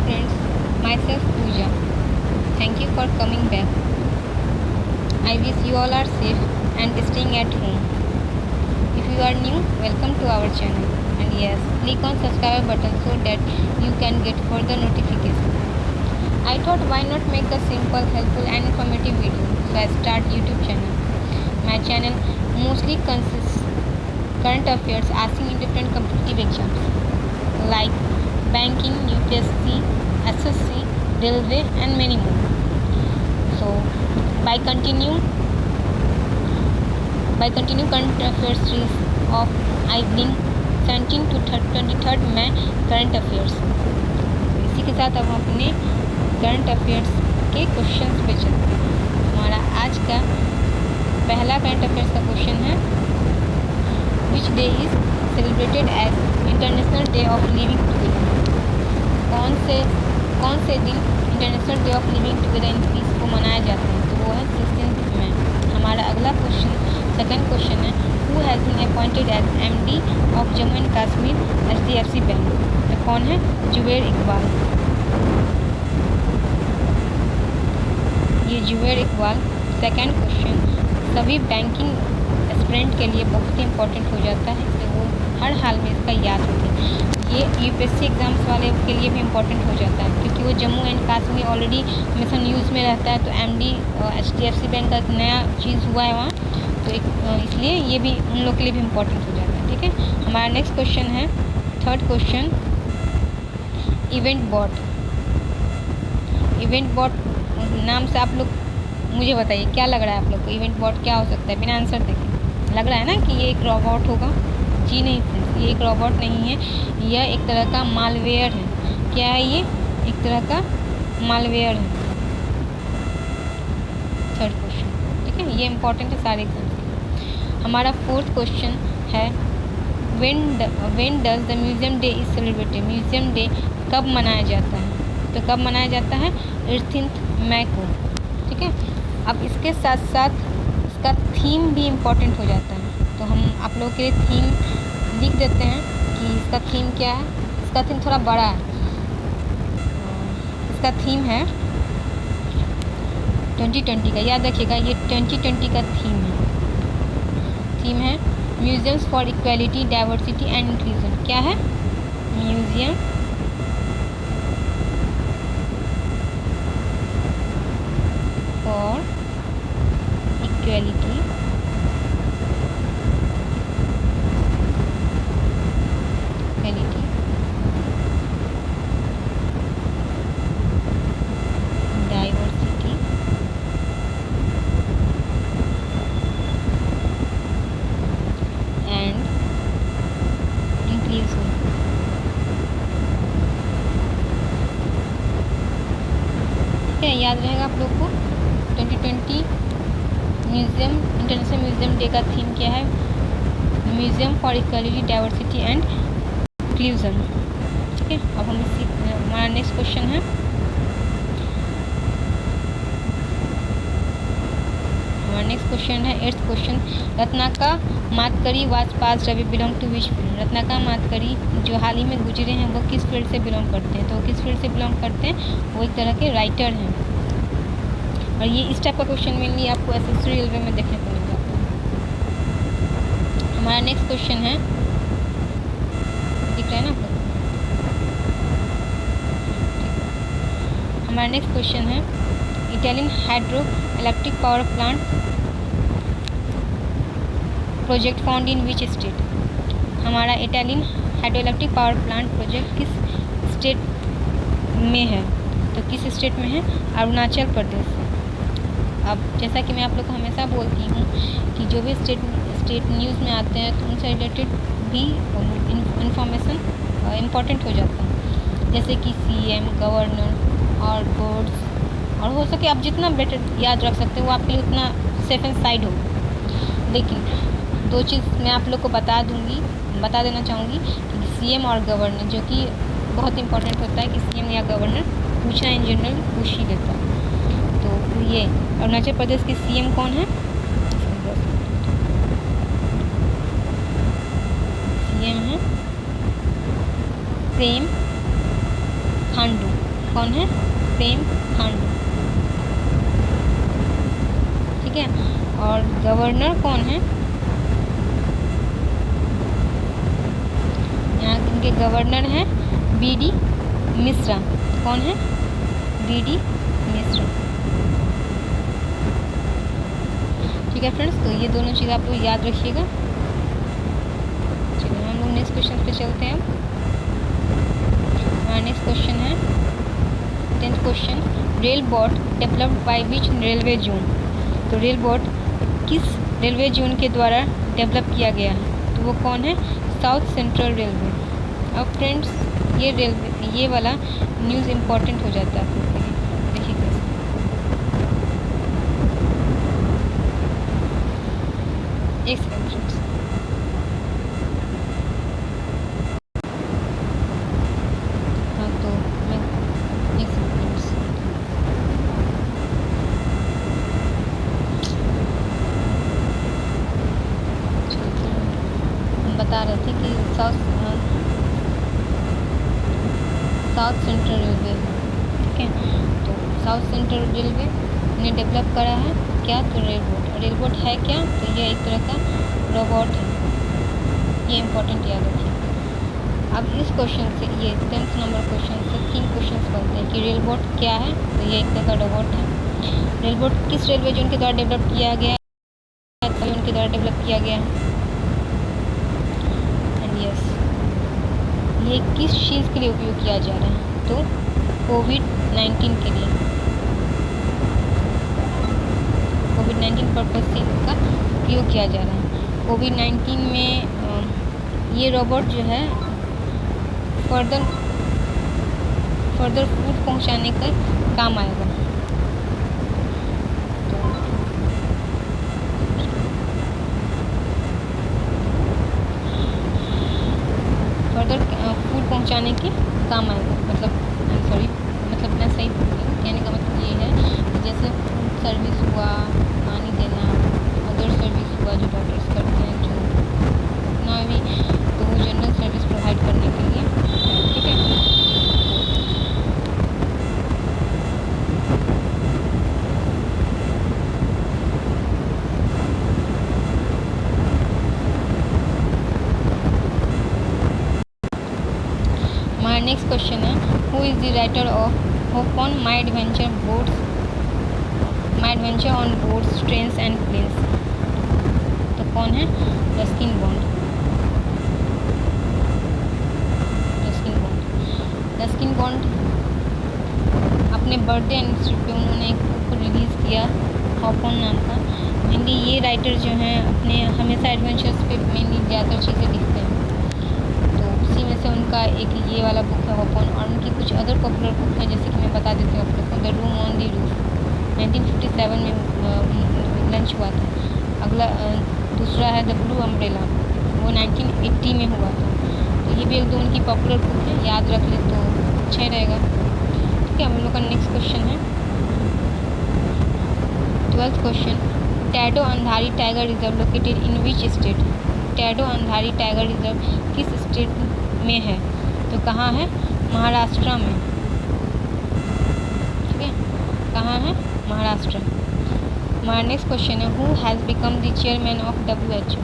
friends, myself Pooja. Thank you for coming back. I wish you all are safe and staying at home. If you are new, welcome to our channel. And yes, click on subscribe button so that you can get further notifications. I thought why not make a simple, helpful and informative video. So I start YouTube channel. My channel mostly consists current affairs asking in different competitive exams like banking, UPSC, SSC, railway and many more. So by continue current affairs series of I bring 17 to 23rd में current affairs. इसी के साथ अब हम अपने current affairs के questions पे चलते हैं। हमारा आज का पहला करंट अफेयर्स का क्वेश्चन है which day is celebrated as international day of living together. कौन से दिन international day of living together in peace को मनाया जाता है? तो वो है 16 मई। हमारा अगला क्वेश्चन सेकंड क्वेश्चन है who has been appointed as MD ऑफ Jammu and Kashmir HDFC bank. तो कौन है? जुबैर इकबाल। ये जुबैर इकबाल। सेकंड क्वेश्चन सभी बैंकिंग एस्पिरेंट के लिए बहुत ही इंपॉर्टेंट हो जाता है, इसलिए वो हर हाल में इसका याद रखें। ये UPSC एग्ज़ाम्स वाले के लिए भी इम्पॉर्टेंट हो जाता है क्योंकि वो जम्मू एंड कश्मीर ऑलरेडी हमेशा न्यूज़ में रहता है। तो MD HDFC बैंक का एक नया चीज़ हुआ है वहाँ, तो इसलिए ये भी उन लोग के लिए भी इम्पॉर्टेंट हो जाता है। ठीक है, हमारा नेक्स्ट क्वेश्चन है थर्ड क्वेश्चन इवेंट बॉट नाम से आप लोग मुझे बताइए क्या लग रहा है आप लोग को? इवेंट बॉट क्या हो सकता है? बिना आंसर देखें लग रहा है ना कि ये एक रोबोट होगा। जी नहीं फ्रेंड्स, ये एक रोबोट नहीं है, यह एक तरह का मालवेयर है। क्या है ये? एक तरह का मालवेयर है। थर्ड क्वेश्चन, ठीक है, ये इंपॉर्टेंट है सारे एग्जाम्स के लिए। हमारा फोर्थ क्वेश्चन है when does the museum day is celebrated. Museum day कब मनाया जाता है? तो कब मनाया जाता है? 18 मई को। ठीक है, अब इसके साथ साथ इसका थीम भी इम्पॉर्टेंट हो जाता है, तो हम आप लोगों के लिए थीम लिख देते हैं कि इसका थीम क्या है। इसका थीम थोड़ा बड़ा है, इसका थीम है 2020 का। याद रखिएगा ये 2020 का थीम है museums for equality diversity and inclusion. क्या है? Museum for equality diversity and inclusion. ठीक है, याद रहेगा आप लोग को 2020 इंटरनेशनल म्यूज़ियम डे का थीम क्या है? Museum for equality diversity and inclusion. ठीक है, अब हम हमारा नेक्स्ट क्वेश्चन है eighth question Ratnakar Matkari was पास रवि belong to which field. Ratnakar Matkari जो हाल ही में गुजरे हैं वो किस फील्ड से बिलोंग करते हैं? तो किस फील्ड से बिलोंग करते हैं? वो एक तरह के राइटर हैं। और ये इस टाइप का क्वेश्चन मेनली आपको SSC रेलवे में देखने को मिल जाता है। हमारा नेक्स्ट क्वेश्चन है, दिख रहा है ना आप लोग? हमारा नेक्स्ट क्वेश्चन है Italian hydro electric power plant project found in which state. हमारा Italian hydro electric power plant project किस स्टेट में है? तो किस स्टेट में है? अरुणाचल प्रदेश। अब जैसा कि मैं आप लोग को हमेशा बोलती हूँ कि जो भी स्टेट न्यूज़ में आते हैं तो उनसे रिलेटेड भी इंफॉर्मेशन इम्पॉर्टेंट हो जाता है, जैसे कि CM, गवर्नर और बोर्ड्स, और हो सके आप जितना बेटर याद रख सकते हो वो आपके लिए उतना सेफ एंड साइड हो। लेकिन दो चीज़ मैं आप लोग को बता देना चाहूँगी कि CM और गवर्नर, जो कि बहुत इंपॉर्टेंट होता है कि CM या गवर्नर पूछना इन जनरल पूछ ही लेता है। तो ये अरुणाचल प्रदेश के CM कौन है? CM है प्रेम खांडू। कौन है? प्रेम खांडू। ठीक है, और गवर्नर कौन है? यहाँ इनके गवर्नर हैं बी.डी. मिश्रा। कौन है? बी.डी. मिश्रा। ठीक है फ्रेंड्स, तो ये दोनों चीज़ आप लोग याद रखिएगा। चलिए हम लोग नेक्स्ट क्वेश्चन पे चलते हैं। हमारा नेक्स्ट क्वेश्चन है 10th question, rail boat developed by which railway zone. तो रेल बोट किस रेलवे जोन के द्वारा डेवलप किया गया है? तो वो कौन है? South central railway. अब फ्रेंड्स ये वाला न्यूज़ इम्पॉर्टेंट हो जाता है आप लोग के लिए। देखिए कैसे, एक सेकंड फ्रेंड्स। हाँ तो मैं एक सेकंड फ्रेंड्स। हम बता रहे थे कि साउथ सेंट्रल रेलवे, ठीक है। तो साउथ सेंट्रल रेलवे ने डेवलप करा है क्या? तो रेल बोट है क्या? तो ये एक तरह का रोबोट है। ये इम्पोर्टेंट याद रखिए। अब इस क्वेश्चन से, ये 10th नंबर क्वेश्चन से 3 क्वेश्चन बनते हैं कि रेल बोट क्या है? तो ये एक तरह का रोबोट है। रेल बोट किस रेलवे जोन के द्वारा डेवलप किया गया है? जोन के द्वारा डेवलप किया गया है। एंड यस, ये किस चीज़ के लिए उपयोग किया जा रहा है? तो कोविड-19 के लिए, कोविड-19 पर्पज़ से इसका उपयोग किया जा रहा है। कोविड-19 में ये रोबोट जो है फर्दर फूड पहुंचाने का काम आएगा। फर्दर फूड पहुंचाने के काम आएगा। मतलब मैं सही कहने का मतलब ये है कि जैसे फूड सर्विस हुआ, पानी देना, अदर सर्विस हुआ जो डॉक्टर्स करते हैं, जो ना भी, तो वो जनरल सर्विस प्रोवाइड करने के लिए, ठीक है। हमारा नेक्स्ट क्वेश्चन है, who is the writer of hope on my adventure on boats, trains and planes. तो कौन है? Ruskin Bond. रस्किन बॉन्ड अपने बर्थडे एनिवर्सरी पे उन्होंने एक बुक रिलीज़ किया, होप ऑन नाम का। मेनली ये राइटर जो हैं अपने हमेशा एडवेंचर्स पे मेनली ज़्यादातर चीज़ें लिखते हैं। तो उसी में से उनका एक ये वाला बुक है होप ऑन, और उनकी कुछ अदर पॉपुलर बुक हैं, जैसे कि मैं बता देती हूँ आप लोग को। The room on the roof 1957 में लॉन्च हुआ था। अगला दूसरा है द ब्लू अम्ब्रेला, वो 1980 में हुआ था। तो ये भी एक दो उनकी पॉपुलर बुक है, याद रख ले तो अच्छा ही रहेगा। ठीक है, हम लोग का नेक्स्ट क्वेश्चन है 12th question, Tadoba Andhari tiger reserve located in which state. Tadoba Andhari tiger reserve किस स्टेट में है? तो कहाँ है? महाराष्ट्र में। ठीक है, कहाँ है? महाराष्ट्र। हमारा नेक्स्ट क्वेश्चन है, who has become the chairman of WHO।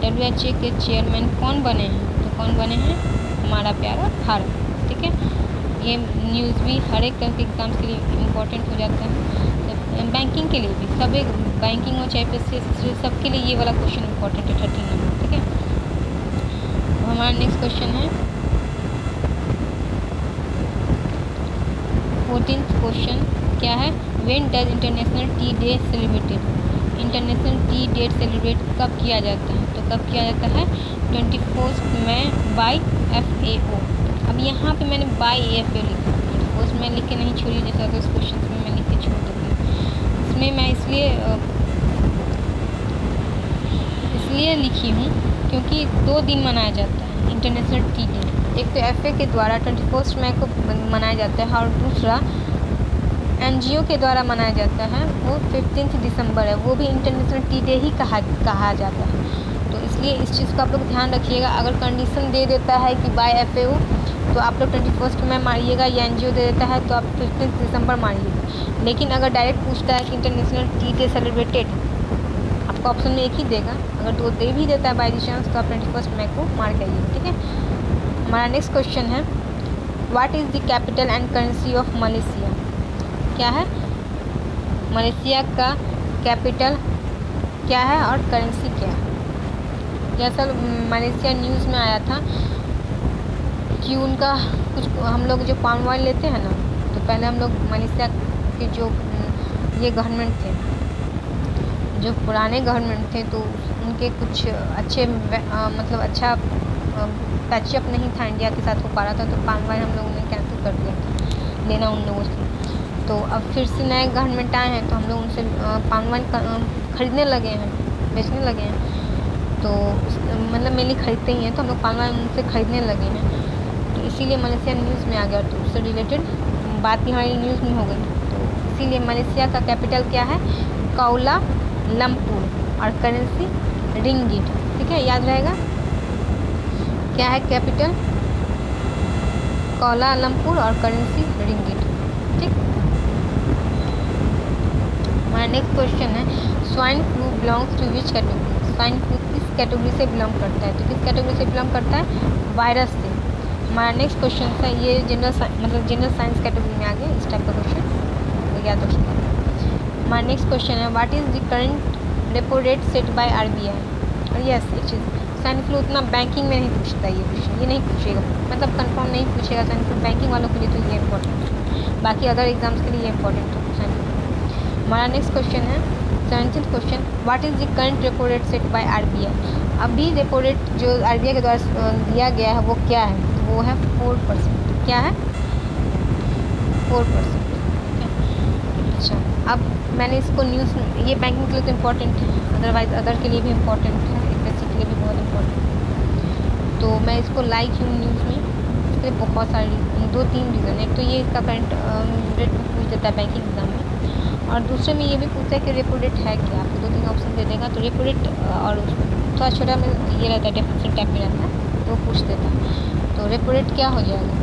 WHO के चेयरमैन कौन बने हैं? तो कौन बने हैं? हमारा प्यारा भारत। ठीक है, ये न्यूज़ भी हर एक तरह के एग्ज़ाम्स के लिए इम्पोर्टेंट हो जाता है, बैंकिंग के लिए भी, सब एक बैंकिंग हो चाहे PSC, सबके लिए ये वाला क्वेश्चन इम्पोर्टेंट है 13 नंबर। ठीक है, तो हमारा नेक्स्ट क्वेश्चन है 14th क्वेश्चन, क्या है? When does international T day celebrated. International T day celebrate कब किया जाता है? तो कब किया जाता है? 21 मई बाय FAO। अब यहाँ पे मैंने बाय FAO लिखा, 21 में लिख के नहीं छोड़ी, जैसे अदर क्वेश्चन में मैं लिख के छोड़ दूँगी। इसमें मैं इसलिए लिखी हूँ क्योंकि 2 दिन मनाया जाता है इंटरनेशनल टी डे। एक तो FA के द्वारा 21 मई को मनाया जाता है, और दूसरा NGO के द्वारा मनाया जाता है, वो 15 दिसंबर है, वो भी इंटरनेशनल टी डे ही कहा जाता है। तो इसलिए इस चीज़ को आप लोग ध्यान रखिएगा। अगर कंडीशन दे देता है कि बाय FAO, तो आप लोग 21 में मारिएगा, या एनजीओ दे देता है तो आप 15 दिसंबर मारिएगा। लेकिन अगर डायरेक्ट पूछता है कि इंटरनेशनल टी डे सेलिब्रेटेड, आपको ऑप्शन में एक ही देगा। अगर दो दे भी देता है बाई चांस तो आप 21 मई को मार के आइएगा, ठीक है। हमारा नेक्स्ट क्वेश्चन है, what is the capital and currency of Malaysia? क्या है मलेशिया का कैपिटल क्या है और करेंसी क्या है? जैसा मलेशिया न्यूज़ में आया था कि उनका कुछ, हम लोग जो पाम ऑयल लेते हैं ना, तो पहले हम लोग मलेशिया के जो ये गवर्नमेंट थे, जो पुराने गवर्नमेंट थे, तो उनके कुछ अच्छे मतलब अच्छा पैचअप नहीं था, इंडिया के साथ हो पा रहा था, तो पाम ऑयल हम लोगों ने कैंसिल कर दिया था लेना उन लोगों से। तो अब फिर से नए गवर्नमेंट आए हैं तो हम लोग उनसे पाम ऑयल ख़रीदने लगे हैं, बेचने लगे हैं। तो मतलब मेनली ख़रीदते ही हैं, तो हम लोग पाम ऑयल उनसे ख़रीदने लगे हैं। तो इसीलिए मलेशिया न्यूज़ में आ गया, तो उससे रिलेटेड बात भी हमारी न्यूज़ में हो गई। तो इसीलिए मलेशिया का कैपिटल क्या है? कुआला लंपुर, और करेंसी रिंगिट, ठीक है, याद रहेगा। क्या है कैपिटल? कुआला लंपुर और करेंसी रिंगिट, ठीक। हमारा नेक्स्ट क्वेश्चन है, swine flu belongs to which category? Swine flu किस कैटेगरी से बिलोंग करता है? तो किस कैटेगरी से बिलोंग करता है? वायरस से। हमारा नेक्स्ट क्वेश्चन है, ये जनरल साइंस कैटेगरी में आ गया इस टाइप का क्वेश्चन, तो याद रखिएगा। हमारा नेक्स्ट क्वेश्चन है, what is the current repo rate set by RBI? और यस, एक चीज़, स्वाइन फ्लू उतना बैंकिंग में नहीं पूछता, ये क्वेश्चन ये नहीं पूछेगा, मतलब कंफर्म नहीं पूछेगा स्वाइन फ्लू। बैंकिंग वालों के लिए तो ये इंपॉर्टेंट है, बाकी अदर एग्जाम्स के लिए ये इंपॉर्टेंट है स्वाइन फ्लू। हमारा नेक्स्ट क्वेश्चन है 17th question, what is the current repo rate set by RBI? अभी रेपो रेट जो RBI के द्वारा दिया गया है वो क्या है? वो है 4%। क्या है? 4%। अच्छा, अब मैंने इसको न्यूज़, ये बैंकिंग के लिए तो इम्पोर्टेंट है, अदरवाइज अदर के लिए भी इम्पोर्टेंट है, एपीएससी के लिए भी बहुत इम्पोर्टेंट है। तो मैं इसको लाई क्यों न्यूज़ में? इसके बहुत सारी 2-3 रीज़न। एक तो ये इसका करंट रेट भी पूछ देता है बैंकिंग एग्जाम में, और दूसरे में ये भी पूछता है कि रेपो रेट है क्या। आपको 2-3 ऑप्शन दे देगा, तो रेपो रेट और थोड़ा छोटा में ये रहता है, डेफिनेशन टाइप में रहता है, तो पूछ देता है। तो रेपो रेट क्या हो जाएगा?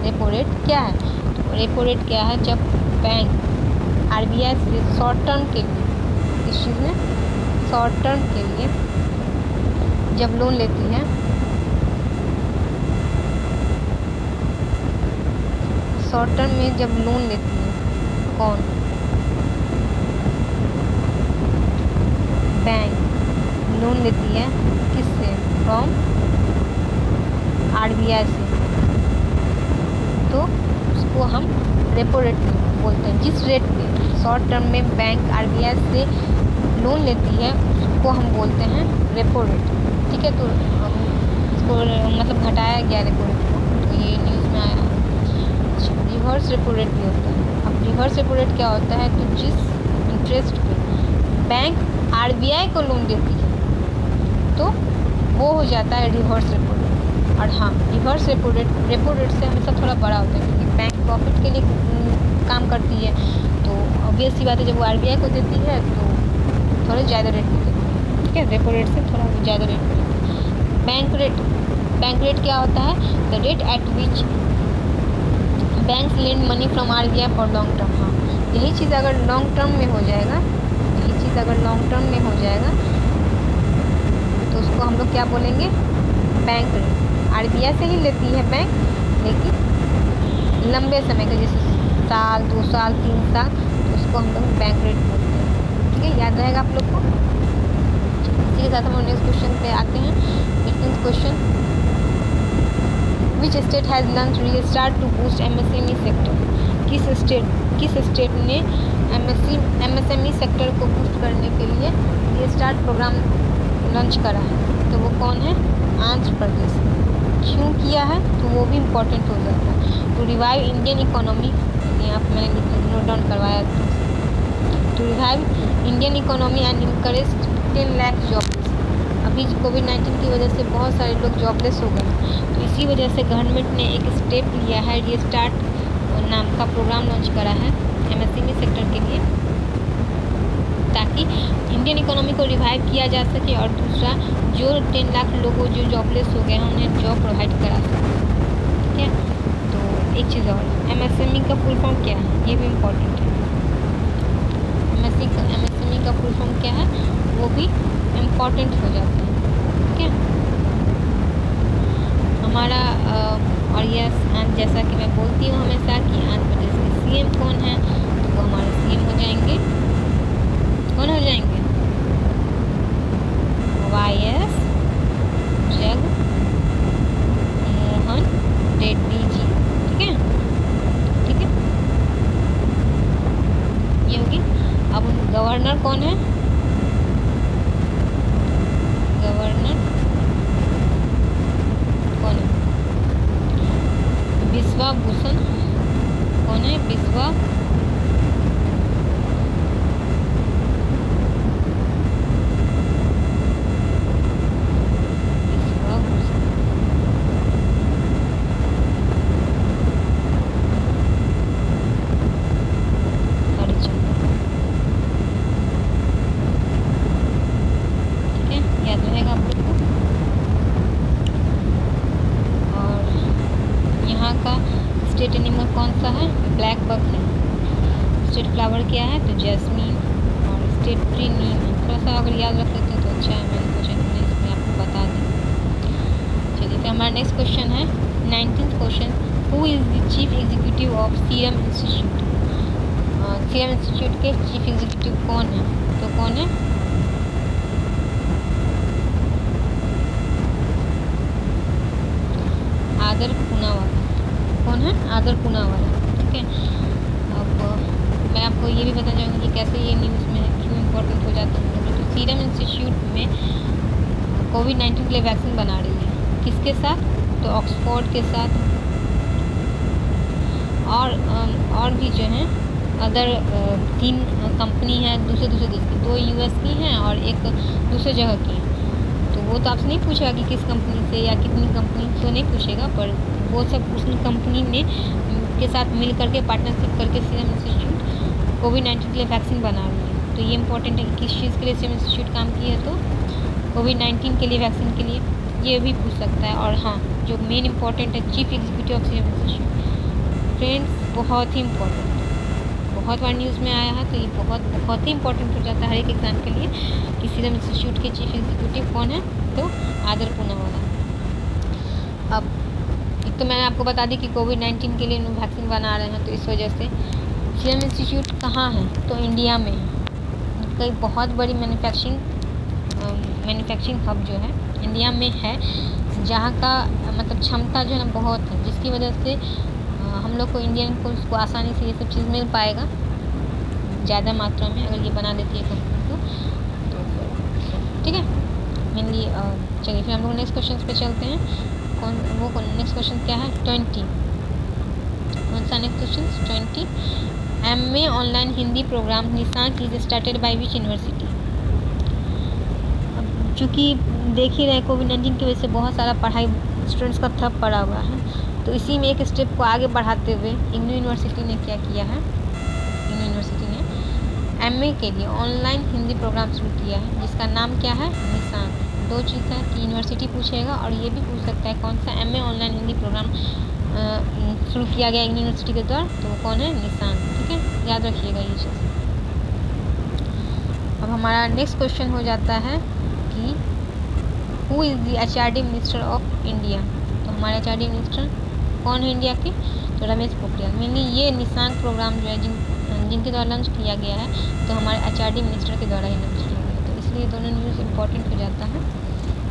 रेपो रेट क्या है? तो रेपो रेट क्या है? जब बैंक RBI से शॉर्ट टर्म के लिए, इस चीज़ में शॉर्ट टर्म के लिए जब लोन लेती है, शॉर्ट टर्म में जब लोन लेती है, कौन? बैंक लोन लेती है किससे? फ्रॉम RBI से, तो उसको हम रेपो रेट बोलते हैं। जिस रेट पे शॉर्ट टर्म में बैंक RBI से लोन लेती है उसको हम बोलते हैं रेपो रेट, ठीक है। तो इसको मतलब घटाया गया रेपो रेट को, तो ये न्यूज़ में आया। अच्छा, रिवर्स रेपो रेट भी होता है। अब रिवर्स रेपो रेट क्या होता है? तो जिस इंटरेस्ट पे बैंक RBI को लोन देती है तो वो हो जाता है रिवर्स रेपो रेट। और हाँ, रिवर्स रेपो रेट से हमेशा थोड़ा बड़ा होता है, क्योंकि बैंक प्रॉफिट के लिए काम करती है, तो ऑब्वियस सी बात है जब वो RBI को देती है तो थोड़ा ज़्यादा रेट में देती है, ठीक है। रेपो रेट से थोड़ा ज़्यादा रेट में देती है। बैंक रेट क्या होता है? The rate at which banks lend money from RBI for long term. हाँ, यही चीज़ अगर लॉन्ग टर्म में हो जाएगा, तो उसको हम लोग क्या बोलेंगे? Bank rate. RBI से ही लेती है बैंक, लेकिन लंबे समय के, जैसे साल, 2 साल, 3 साल, तो उसको हम लोग बैंक रेट बोलते हैं, ठीक है। याद रहेगा आप लोग को। इसी के साथ हम नेक्स्ट क्वेश्चन पे आते हैं। 18th question, which state has launch restart to boost MSME sector? किस स्टेट ने MSME सेक्टर को बूस्ट करने के लिए रीस्टार्ट प्रोग्राम लॉन्च करा है? तो वो कौन है? आंध्र प्रदेश। क्यों किया है? तो वो भी इम्पोर्टेंट हो जाता है। टू रिवाइव इंडियन इकोनॉमी, यहाँ पर मैंने नोट डाउन करवाया था। To revive Indian economy and encourage 10 lakh jobless. अभी कोविड-19 की वजह से बहुत सारे लोग जॉबलेस हो गए, तो इसी वजह से गवर्नमेंट ने एक स्टेप लिया है, रीस्टार्ट नाम का प्रोग्राम लॉन्च करा है MSME सेक्टर के लिए, ताकि इंडियन इकोनॉमी को रिवाइव किया जा सके, और दूसरा जो 10 लाख लोगों जो जॉबलेस हो गए हैं उन्हें जॉब प्रोवाइड करा सके, ठीक है। तो एक चीज़ और, MSME का फुल फॉर्म क्या है, ये भी इम्पोर्टेंट है। MSME का फुल फॉर्म क्या है वो भी इम्पोर्टेंट हो जाता है। ठीक है, हमारा और यस जैसा कि मैं बोलती हूँ हमेशा कि आंध्र प्रदेश के CM कौन है, तो वो हमारे CM हो जाएंगे, कौन हो जाएंगे, YS जगनमोहन रेड्डी जी। ठीक है, ठीक है, ये होगी। अब गवर्नर कौन है, गवर्नर कौन है, बिस्वा भूषण, कौन है, बिस्वा स्टेट एनिमल कौन सा है, ब्लैक बक है। स्टेट फ्लावर क्या है, तो जैस्मीन। और स्टेट ट्री नीम है। थोड़ा सा अगर याद रख लेते तो अच्छा है, मैंने सोचा कि मैं इसमें आपको बता दूँ। चलिए फिर हमारा नेक्स्ट क्वेश्चन है 19th question, who is the chief executive of serum institute. Serum institute के चीफ एग्जीक्यूटिव कौन है, तो कौन है, आदर पूनावाला। कौन है, आदर पूनावाला। ठीक है, अब मैं आपको ये भी बताना चाहूँगी कि कैसे ये न्यूज़ में क्यों इम्पोर्टेंट हो जाता है। तो सीरम इंस्टीट्यूट में कोविड-19 के लिए वैक्सीन बना रही है, किसके साथ, तो ऑक्सफोर्ड के साथ, और भी जो हैं अदर 3 कंपनी हैं दूसरे देश की, 2 US की हैं और एक दूसरे जगह की है। तो वो तो आपसे नहीं पूछेगा कि किस कंपनी से या कितनी कंपनी से, नहीं पूछेगा, पर वो सब उस कंपनी ने के साथ मिल करके पार्टनरशिप करके सीरम इंस्टीट्यूट कोविड-19 के लिए वैक्सीन बना रही है। तो ये इंपॉर्टेंट है कि किस चीज़ के लिए सीरम इंस्टीट्यूट काम की है, तो कोविड-19 के लिए वैक्सीन के लिए, ये भी पूछ सकता है। और हाँ, जो मेन इंपॉर्टेंट है chief executive of serum institute, friends बहुत ही इंपॉर्टेंट, बहुत बार न्यूज़ में आया है, तो ये बहुत ही इंपॉर्टेंट हो जाता है हर एक एग्ज़ाम के लिए कि सीरम इंस्टीट्यूट के चीफ एग्जीक्यूटिव कौन है, तो आदर पूनावाला। अब एक तो मैंने आपको बता दी कि कोविड-19 के लिए वैक्सीन बना रहे हैं, तो इस वजह से सीरम इंस्टीट्यूट कहाँ है, तो इंडिया में है। कई बहुत बड़ी मैन्युफैक्चरिंग हब जो है इंडिया में है, जहाँ का मतलब क्षमता जो है ना बहुत है, जिसकी वजह से हम लोग को इंडियन को उसको आसानी से ये सब चीज़ मिल पाएगा ज़्यादा मात्रा में, अगर ये बना देती है कंपनी को। तो ठीक है, मेनली चलिए फिर हम लोग नेक्स्ट क्वेश्चन पे चलते हैं। नेक्स्ट क्वेश्चन क्या है, 20, कौन सा next question, 20, MA online Hindi program Nishank is started by which university. अब चूँकि देख ही रहे कोविड-19 की वजह से बहुत सारा पढ़ाई स्टूडेंट्स का ठप पड़ा हुआ है, तो इसी में एक स्टेप को आगे बढ़ाते हुए इग्नू यूनिवर्सिटी ने क्या किया है, इग्नू यूनिवर्सिटी ने MA के लिए ऑनलाइन हिंदी प्रोग्राम शुरू किया है, जिसका नाम क्या है, निशांक। 2 चीज़ है कि यूनिवर्सिटी पूछेगा और ये भी पूछ सकता है कौन सा MA ऑनलाइन हिंदी प्रोग्राम शुरू किया गया इग्नू यूनिवर्सिटी के द्वारा, तो वो कौन है, निशांक। ठीक है, याद रखिएगा ये चीज़। अब हमारा नेक्स्ट क्वेश्चन हो जाता है कि who is the HRD minister of India. तो हमारे HRD मिनिस्टर कौन है इंडिया के, तो रमेश पोखरियाल। मीनली ये निशांक प्रोग्राम जो है जिनके द्वारा लॉन्च किया गया है, तो हमारे HRD मिनिस्टर के द्वारा ही लॉन्च किया गया है, तो इसलिए दोनों न्यूज़ इम्पोर्टेंट हो जाता है।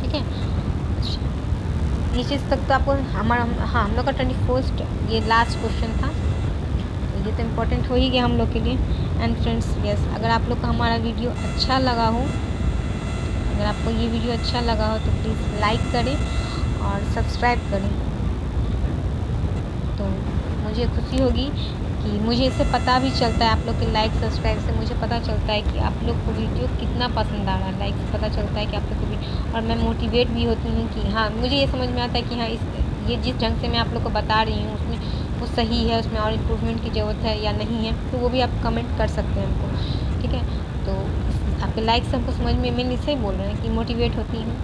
ठीक है, ये चीज़ तक तो आपको हमारा, हाँ, हम लोग का 21st ये लास्ट क्वेश्चन था, तो ये तो इम्पोर्टेंट हो ही गया हम लोग के लिए। एंड फ्रेंड्स, यस, अगर आप लोग को हमारा वीडियो अच्छा लगा हो, अगर आपको ये वीडियो अच्छा लगा हो तो प्लीज़ लाइक करें और सब्सक्राइब करें, तो मुझे खुशी होगी कि मुझे इससे पता भी चलता है, आप लोग के लाइक सब्सक्राइब से मुझे पता चलता है कि आप लोग को वीडियो कितना पसंद आ रहा है। लाइक से पता चलता है कि आप लोग को भी, और मैं मोटिवेट भी होती हूँ कि हाँ, मुझे ये समझ में आता है कि हाँ, ये जिस ढंग से मैं आप लोग को बता रही हूँ उसमें वो सही है, उसमें और इम्प्रूवमेंट की ज़रूरत है या नहीं है, तो वो भी आप कमेंट कर सकते हैं हमको। ठीक है, तो आपके लाइक से हमको समझ में, मैंने इससे ही बोल रहे हैं कि मोटिवेट होती हूँ,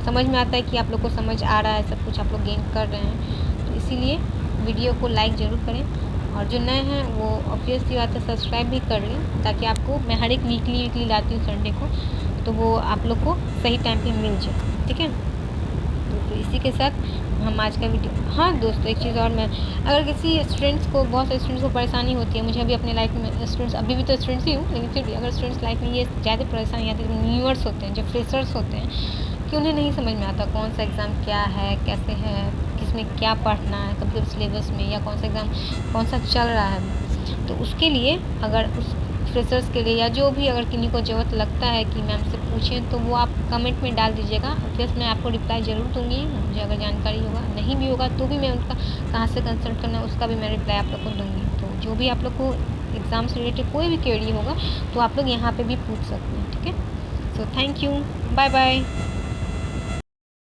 समझ में आता है कि आप लोग को समझ आ रहा है, सब कुछ आप लोग गेन कर रहे हैं, तो इसीलिए वीडियो को लाइक ज़रूर करें, और जो नए हैं वो ऑब्वियसली बात है सब्सक्राइब भी कर लें, ताकि आपको मैं हर एक वीकली लाती हूँ संडे को, तो वो आप लोग को सही टाइम पे मिल जाए, ठीक है। तो फिर इसी के साथ हम आज का वीडियो, हाँ दोस्तों एक चीज़ और, मैं अगर किसी स्टूडेंट्स को, बहुत से स्टूडेंट्स को परेशानी होती है, मुझे अभी अपने लाइफ में स्टूडेंट्स, अभी भी तो स्टूडेंट्स ही हूँ, लेकिन फिर भी अगर स्टूडेंट्स लाइफ में ये ज़्यादा परेशानी आती है, जो न्यूअर्स होते हैं, जो फ्रेशर्स होते हैं, कि उन्हें नहीं समझ में आता कौन सा एग्ज़ाम क्या है, कैसे है, किसमें क्या पढ़ना है, कभी कभी सिलेबस में, या कौन सा एग्ज़ाम कौन सा चल रहा है। तो उसके लिए अगर उस फ्रेशर्स के लिए, या जो भी अगर किन्हीं को ज़रूरत लगता है कि मैम से पूछें, तो वो आप कमेंट में डाल दीजिएगा, प्लस मैं आपको रिप्लाई ज़रूर दूँगी। मुझे अगर जानकारी होगा, नहीं भी होगा तो भी मैं उनका कहाँ से कंसल्ट करना है उसका भी मैं रिप्लाई आप लोग को दूँगी। तो जो भी आप लोग को एग्ज़ाम से रिलेटेड कोई भी क्वेरी होगा तो आप लोग यहाँ पे भी पूछ सकते हैं, ठीक है। So thank you, bye bye.